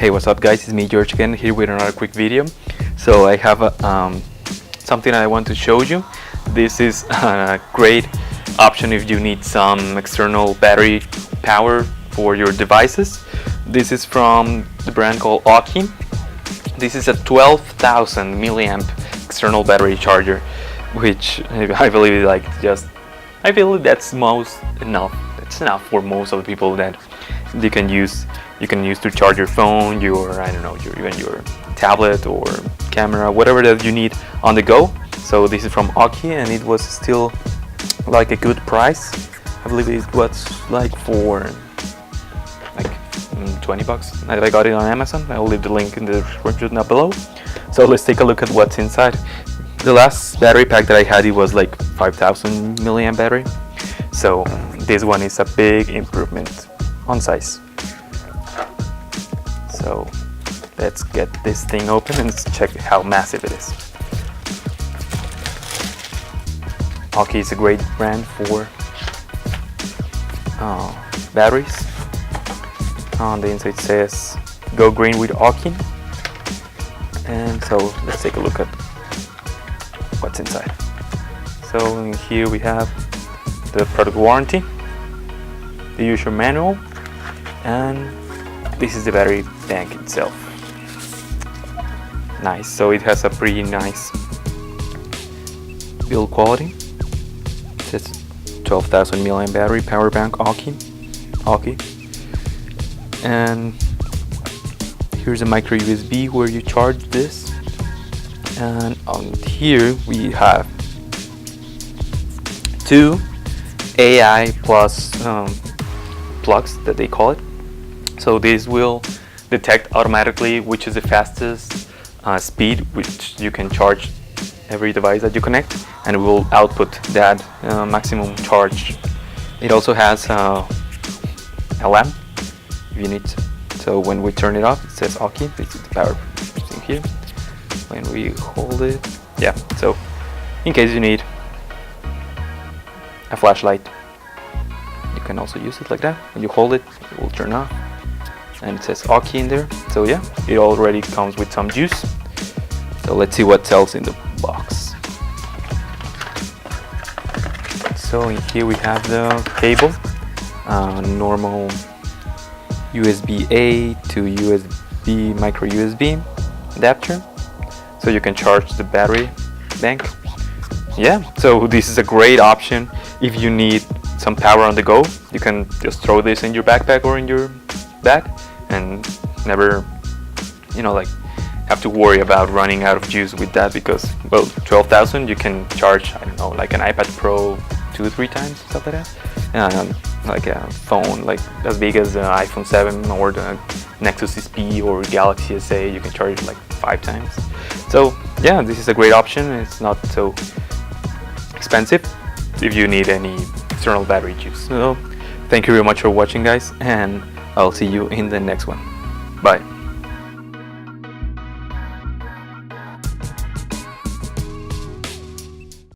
Hey, what's up guys, it's me George again, here with another quick video. So I have something I want to show you. This is a great option if you need some external battery power for your devices. This is from the brand called Aukey. This is a 12,000 milliamp external battery charger, which I believe I feel that's enough. It's enough for most of the people that you can use to charge your phone, even your tablet or camera, whatever that you need on the go. So this is from Aukey, and it was still like a good price. I believe it was like for $20. I got it on Amazon. I'll leave the link in the description down below. So let's take a look at what's inside. The last battery pack that I had, it was like 5,000 milliamp battery. So this one is a big improvement on size. So let's get this thing open and check how massive it is. Aukey is a great brand for batteries. On the inside says "Go green with Aukey," and so let's take a look at what's inside. So in here we have the product warranty, the user manual, and this is the battery bank itself. Nice. So it has a pretty nice build quality. It says 12,000 milliamp battery power bank Aukey. And here's a micro USB where you charge this. And on here we have two AI plus plugs that they call it. So this will detect automatically which is the fastest speed which you can charge every device that you connect, and it will output that maximum charge. It also has a lamp if you need. So when we turn it off, it says Aukey. This is the power thing here. When we hold it, yeah. So in case you need a flashlight, you can also use it like that. When you hold it, it will turn off. And it says Aukey in there. So yeah, it already comes with some juice. So let's see what else in the box. So in here we have the cable, normal USB-A to USB micro USB adapter, so you can charge the battery bank. Yeah, so this is a great option if you need some power on the go. You can just throw this in your backpack or in your bag and never have to worry about running out of juice with that, because 12,000 you can charge, I don't know, like an iPad Pro 2-3 times, stuff like that, and like a phone like as big as the iPhone 7 or the Nexus SP or Galaxy SA, you can charge like 5 times. So yeah, this is a great option. It's not so expensive if you need any external battery juice. So thank you very much for watching guys, and I'll see you in the next one. Bye.